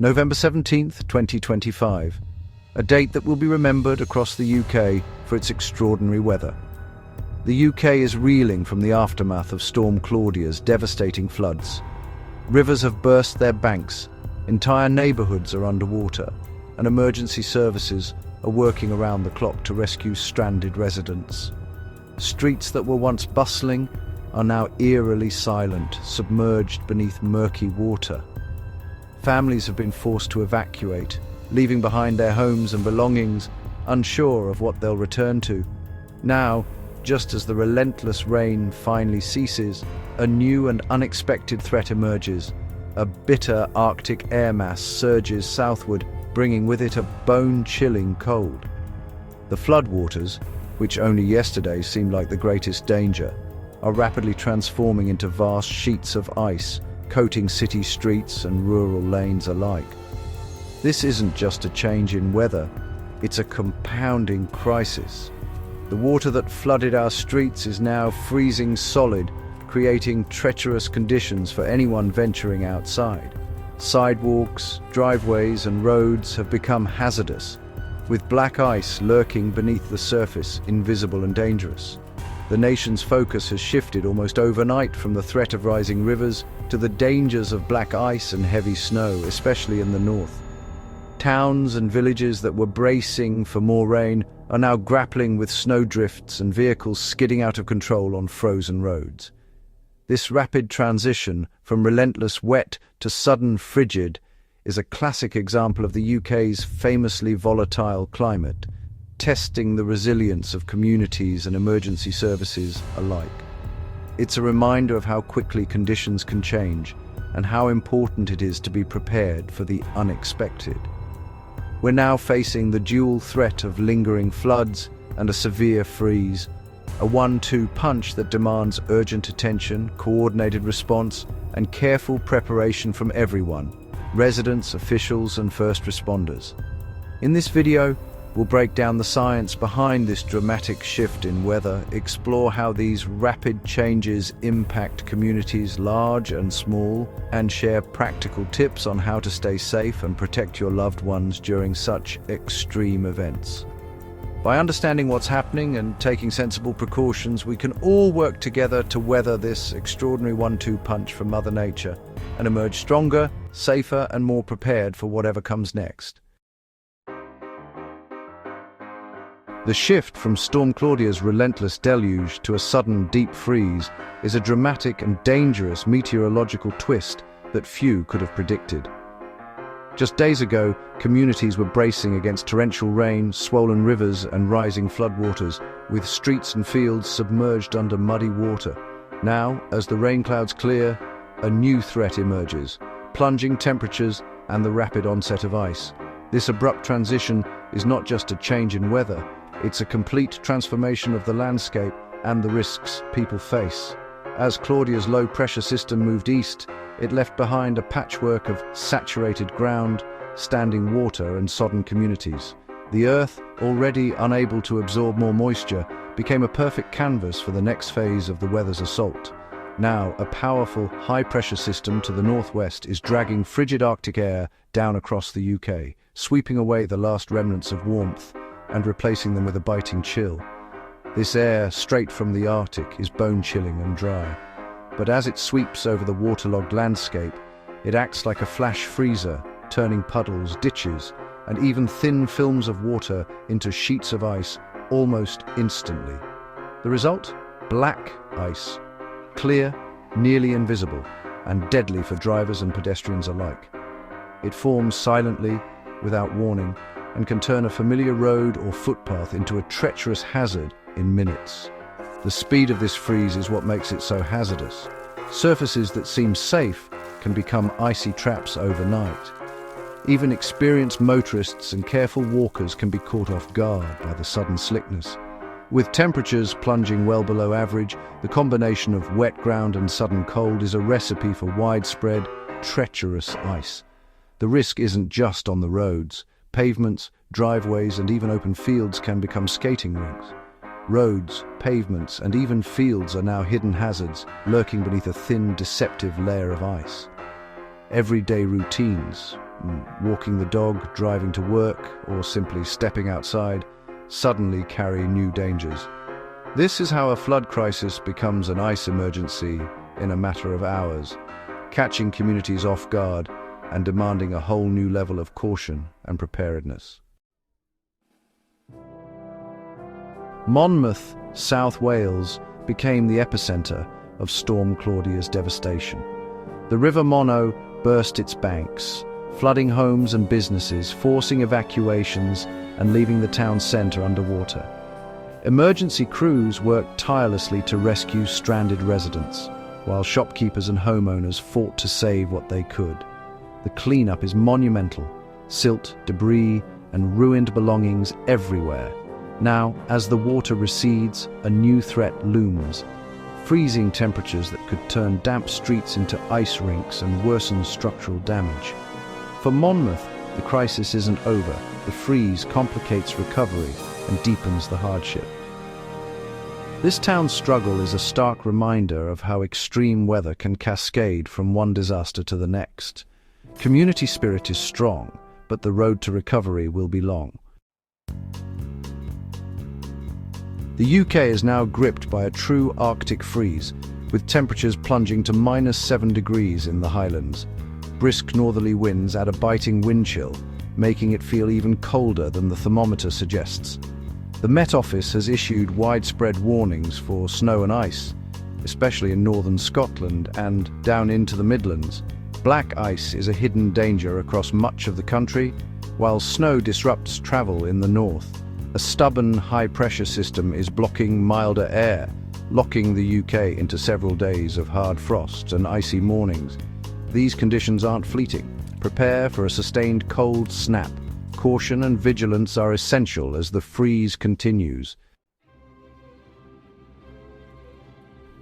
November 17th, 2025, a date that will be remembered across the UK for its extraordinary weather. The UK is reeling from the aftermath of Storm Claudia's devastating floods. Rivers have burst their banks, entire neighbourhoods are underwater, and emergency services are working around the clock to rescue stranded residents. Streets that were once bustling are now eerily silent, submerged beneath murky water. Families have been forced to evacuate, leaving behind their homes and belongings, unsure of what they'll return to. Now, just as the relentless rain finally ceases, a new and unexpected threat emerges. A bitter Arctic air mass surges southward, bringing with it a bone-chilling cold. The floodwaters, which only yesterday seemed like the greatest danger, are rapidly transforming into vast sheets of ice, coating city streets and rural lanes alike. This isn't just a change in weather, it's a compounding crisis. The water that flooded our streets is now freezing solid, creating treacherous conditions for anyone venturing outside. Sidewalks, driveways, and roads have become hazardous, with black ice lurking beneath the surface, invisible and dangerous. The nation's focus has shifted almost overnight from the threat of rising rivers to the dangers of black ice and heavy snow, especially in the north. Towns and villages that were bracing for more rain are now grappling with snowdrifts and vehicles skidding out of control on frozen roads. This rapid transition from relentless wet to sudden frigid is a classic example of the UK's famously volatile climate, testing the resilience of communities and emergency services alike. It's a reminder of how quickly conditions can change and how important it is to be prepared for the unexpected. We're now facing the dual threat of lingering floods and a severe freeze, a 1-2 punch that demands urgent attention, coordinated response, and careful preparation from everyone, residents, officials, and first responders. In this video, we'll break down the science behind this dramatic shift in weather, explore how these rapid changes impact communities large and small, and share practical tips on how to stay safe and protect your loved ones during such extreme events. By understanding what's happening and taking sensible precautions, we can all work together to weather this extraordinary 1-2 punch from Mother Nature and emerge stronger, safer, and more prepared for whatever comes next. The shift from Storm Claudia's relentless deluge to a sudden deep freeze is a dramatic and dangerous meteorological twist that few could have predicted. Just days ago, communities were bracing against torrential rain, swollen rivers, and rising floodwaters, with streets and fields submerged under muddy water. Now, as the rain clouds clear, a new threat emerges: plunging temperatures and the rapid onset of ice. This abrupt transition is not just a change in weather, it's a complete transformation of the landscape and the risks people face. As Claudia's low-pressure system moved east, it left behind a patchwork of saturated ground, standing water, and sodden communities. The earth, already unable to absorb more moisture, became a perfect canvas for the next phase of the weather's assault. Now, a powerful, high-pressure system to the northwest is dragging frigid Arctic air down across the UK, sweeping away the last remnants of warmth and replacing them with a biting chill. This air, straight from the Arctic, is bone-chilling and dry. But as it sweeps over the waterlogged landscape, it acts like a flash freezer, turning puddles, ditches, and even thin films of water into sheets of ice almost instantly. The result? Black ice. Clear, nearly invisible, and deadly for drivers and pedestrians alike. It forms silently, without warning, and can turn a familiar road or footpath into a treacherous hazard in minutes. The speed of this freeze is what makes it so hazardous. Surfaces that seem safe can become icy traps overnight. Even experienced motorists and careful walkers can be caught off guard by the sudden slickness. With temperatures plunging well below average, the combination of wet ground and sudden cold is a recipe for widespread, treacherous ice. The risk isn't just on the roads. Pavements, driveways, and even open fields can become skating rinks. Roads, pavements, and even fields are now hidden hazards, lurking beneath a thin, deceptive layer of ice. everyday routines, walking the dog, driving to work, or simply stepping outside, suddenly carry new dangers. This is how a flood crisis becomes an ice emergency in a matter of hours, catching communities off guard and demanding a whole new level of caution and preparedness. Monmouth, South Wales, became the epicenter of Storm Claudia's devastation. The River Monnow burst its banks, flooding homes and businesses, forcing evacuations and leaving the town centre underwater. Emergency crews worked tirelessly to rescue stranded residents, while shopkeepers and homeowners fought to save what they could. The cleanup is monumental, silt, debris, and ruined belongings everywhere. Now, as the water recedes, a new threat looms. Freezing temperatures that could turn damp streets into ice rinks and worsen structural damage. For Monmouth, the crisis isn't over. The freeze complicates recovery and deepens the hardship. This town's struggle is a stark reminder of how extreme weather can cascade from one disaster to the next. Community spirit is strong, but the road to recovery will be long. The UK is now gripped by a true Arctic freeze, with temperatures plunging to -7 degrees in the Highlands. Brisk northerly winds add a biting wind chill, making it feel even colder than the thermometer suggests. The Met Office has issued widespread warnings for snow and ice, especially in northern Scotland and down into the Midlands. Black ice is a hidden danger across much of the country, while snow disrupts travel in the north. A stubborn high-pressure system is blocking milder air, locking the UK into several days of hard frost and icy mornings. These conditions aren't fleeting. Prepare for a sustained cold snap. Caution and vigilance are essential as the freeze continues.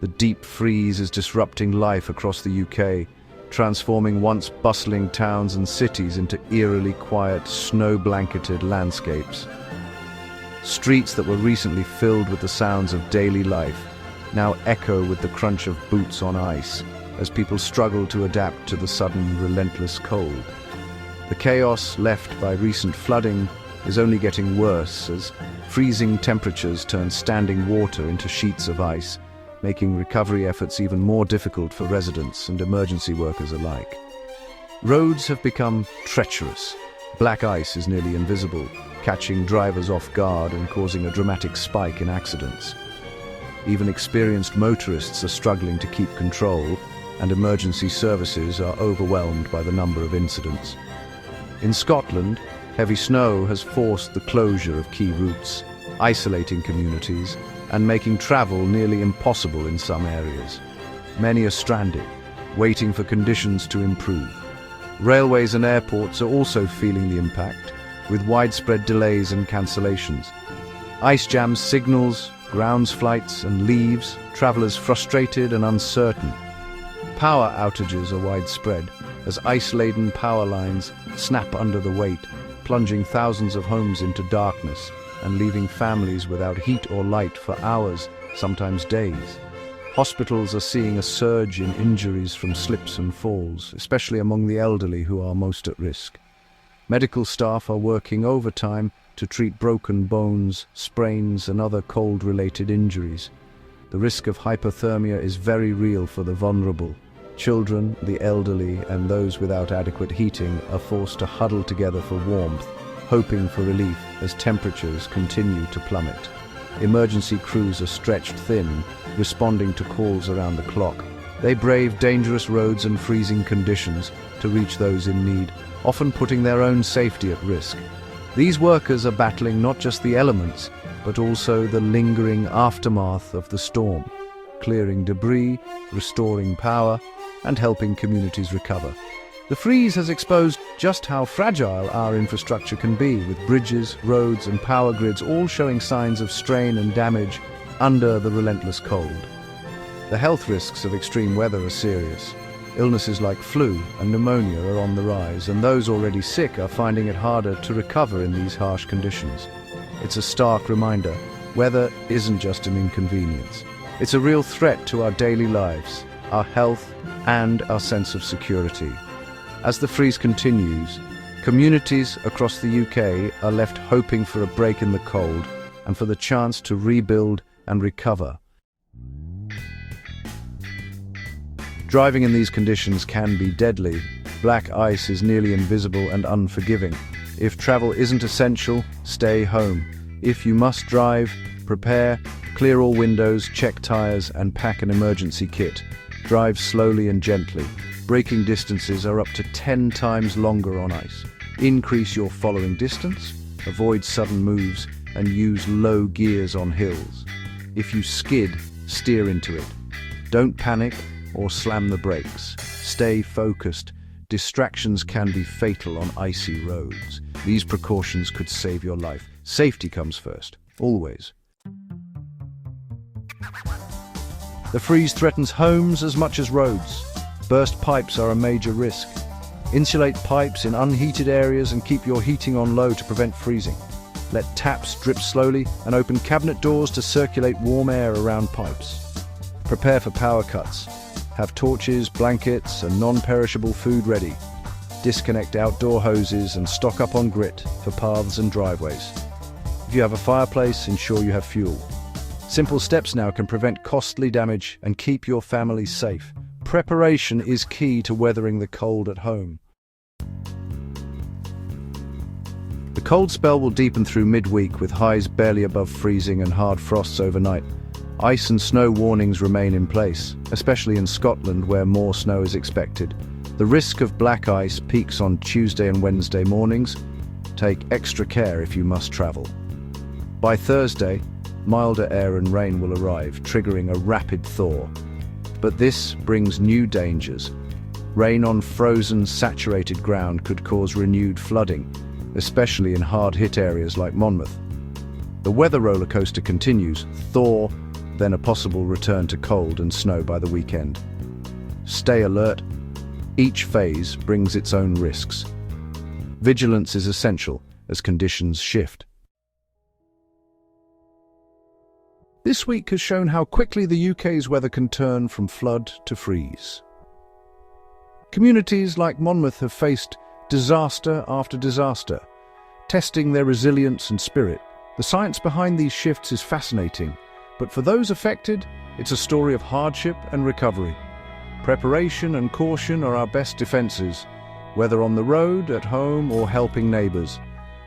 The deep freeze is disrupting life across the UK, transforming once bustling towns and cities into eerily quiet, snow-blanketed landscapes. Streets that were recently filled with the sounds of daily life now echo with the crunch of boots on ice as people struggle to adapt to the sudden, relentless cold. The chaos left by recent flooding is only getting worse as freezing temperatures turn standing water into sheets of ice, making recovery efforts even more difficult for residents and emergency workers alike. Roads have become treacherous. Black ice is nearly invisible, catching drivers off guard and causing a dramatic spike in accidents. Even experienced motorists are struggling to keep control, and emergency services are overwhelmed by the number of incidents. In Scotland, heavy snow has forced the closure of key routes, isolating communities and making travel nearly impossible in some areas. Many are stranded, waiting for conditions to improve. Railways and airports are also feeling the impact, with widespread delays and cancellations. Ice jams signals, grounds flights and leaves, travelers frustrated and uncertain. Power outages are widespread as ice-laden power lines snap under the weight, plunging thousands of homes into darkness and leaving families without heat or light for hours, sometimes days. Hospitals are seeing a surge in injuries from slips and falls, especially among the elderly who are most at risk. Medical staff are working overtime to treat broken bones, sprains, and other cold-related injuries. The risk of hypothermia is very real for the vulnerable. Children, the elderly, and those without adequate heating are forced to huddle together for warmth, hoping for relief as temperatures continue to plummet. Emergency crews are stretched thin, responding to calls around the clock. They brave dangerous roads and freezing conditions to reach those in need, often putting their own safety at risk. These workers are battling not just the elements, but also the lingering aftermath of the storm, clearing debris, restoring power, and helping communities recover. The freeze has exposed just how fragile our infrastructure can be, with bridges, roads, and power grids all showing signs of strain and damage under the relentless cold. The health risks of extreme weather are serious. Illnesses like flu and pneumonia are on the rise, and those already sick are finding it harder to recover in these harsh conditions. It's a stark reminder, weather isn't just an inconvenience. It's a real threat to our daily lives, our health, and our sense of security. As the freeze continues, communities across the UK are left hoping for a break in the cold and for the chance to rebuild and recover. Driving in these conditions can be deadly. Black ice is nearly invisible and unforgiving. If travel isn't essential, stay home. If you must drive, prepare, clear all windows, check tires, and pack an emergency kit. Drive slowly and gently. Braking distances are up to 10 times longer on ice. Increase your following distance, avoid sudden moves, and use low gears on hills. If you skid, steer into it. Don't panic or slam the brakes. Stay focused. Distractions can be fatal on icy roads. These precautions could save your life. Safety comes first, always. The freeze threatens homes as much as roads. Burst pipes are a major risk. Insulate pipes in unheated areas and keep your heating on low to prevent freezing. Let taps drip slowly and open cabinet doors to circulate warm air around pipes. Prepare for power cuts. Have torches, blankets, and non-perishable food ready. Disconnect outdoor hoses and stock up on grit for paths and driveways. If you have a fireplace, ensure you have fuel. Simple steps now can prevent costly damage and keep your family safe. Preparation is key to weathering the cold at home. The cold spell will deepen through midweek with highs barely above freezing and hard frosts overnight. Ice and snow warnings remain in place, especially in Scotland where more snow is expected. The risk of black ice peaks on Tuesday and Wednesday mornings. Take extra care if you must travel. By Thursday, milder air and rain will arrive, triggering a rapid thaw. But this brings new dangers. Rain on frozen, saturated ground could cause renewed flooding, especially in hard-hit areas like Monmouth. The weather roller coaster continues, thaw, then a possible return to cold and snow by the weekend. Stay alert. Each phase brings its own risks. Vigilance is essential as conditions shift. This week has shown how quickly the UK's weather can turn from flood to freeze. Communities like Monmouth have faced disaster after disaster, testing their resilience and spirit. The science behind these shifts is fascinating, but for those affected, it's a story of hardship and recovery. Preparation and caution are our best defenses, whether on the road, at home, or helping neighbours.